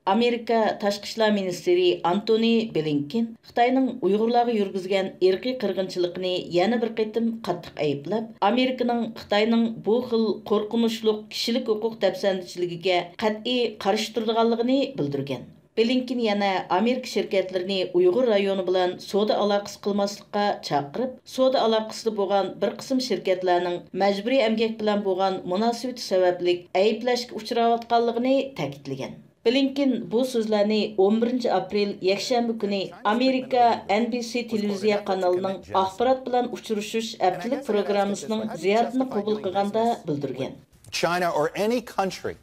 Amerika tashqi ministiri ئانتونى بلىنكېن خىتاينىڭ ئۇيغۇرلارغا يۈرگۈزگەن ئىرقىي قىرغىنچىلىقىنى yana bir قېتىم qattiq ayıplab, Amerikanın Xitayning bu xil qo'rqinchli kishilik huquq dafsandichiligiga qat'iy qarshi turadiganligini bildirgan. Blinken yana Amerika şirketlerini Uyghur rayonu bilan savdo aloqasi qilmaslikqa chaqirib, savdo aloqasida bo'lgan bir qism shirkatlarning majburiy emgak bilan bo'lgan munosabati sababli ayblashga uchrayotganligini ta'kidlagan. Blinken bu so'zlarni 11 aprel yakshanba kuni Amerika NBC televiziya kanalining axborot bilan uchrashish haftalik programmasining ziyoratini qabul qilganda bildirgan. China or any country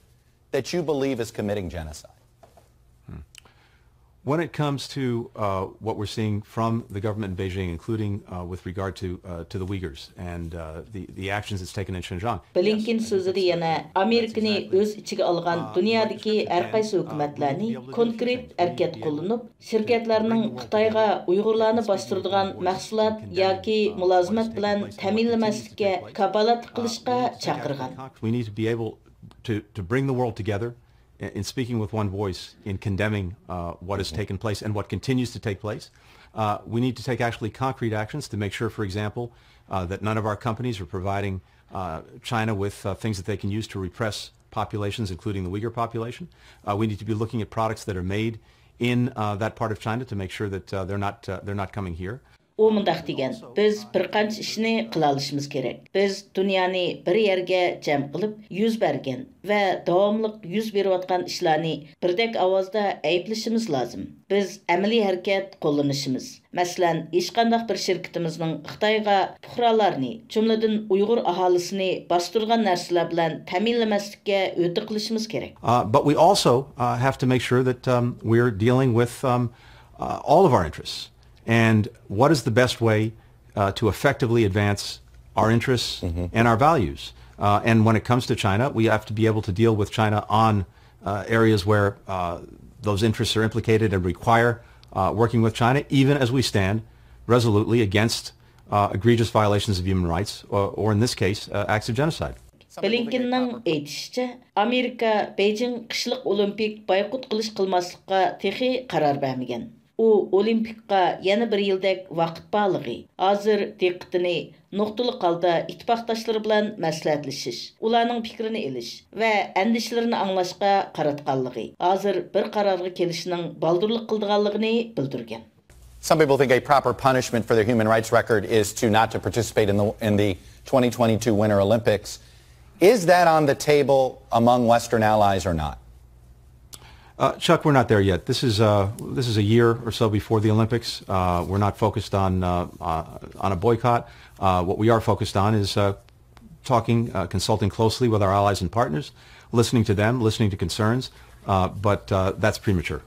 that you believe is committing genocide. When it comes to what we're seeing from the government in Beijing, including with regard to the Uyghurs and the actions it's taken in Xinjiang. Blinken sözüde yana Amerikani öz içige algan dünyadaki her qaysı hökumetlerni konkret hareket kılınıp, şirketlerinin Xitayga Uygurlarni bastırdıgan mahsulat yoki mulazimat bilan ta'minlamaslikka kafalat qilishga chaqirgan. We need to be able to bring the world together in speaking with one voice in condemning what has taken place and what continues to take place. We need to take actually concrete actions to make sure, for example, that none of our companies are providing China with things that they can use to repress populations, including the Uyghur population. We need to be looking at products that are made in that part of China to make sure that they're not coming here. O mundaq degan, biz bir qancha ishni qila olishimiz kerak. Biz dunyoni bir yerga jam qilib, yuz bergan va davomli yuz berayotgan ishlarni birdek ovozda ayblashimiz lozim. Biz amaliy harakat qo'llanishimiz. Masalan, hech qanday bir shirkatimizning Xitoyga fuqarolarni, jumladan Uyg'ur aholisini bostirgan narsalar bilan ta'minlamaslikka o'ti qilishimiz kerak. But we also have to make sure that we're dealing with all of our interests. And what is the best way to effectively advance our interests and our values? And when it comes to China, we have to be able to deal with China on areas where those interests are implicated and require working with China, even as we stand resolutely against egregious violations of human rights, or in this case, acts of genocide. Blinkenning aytishicha, Amerika Beijing qishliq olimpik boykot qilmaslikqa texi qaror bermagan. U olimpikka yana bir yildek vaqt bağlığı. Hazır diqqətini noktalı qalda ittifaqdaşları bilan məsləhətləşiş, ularning fikrini elish və əndişlərini anlaşqa qaratqanlığı. Hazır bir qararğa kelishning baldırlıq qıldığanlığını bildirgan. Some people think a proper punishment for their human rights record is to not to participate in the 2022 Winter Olympics. Is that on the table among Western allies or not? Chuck, we're not there yet. This is a year or so before the Olympics. We're not focused on a boycott. What we are focused on is talking, consulting closely with our allies and partners, listening to them, listening to concerns, but that's premature.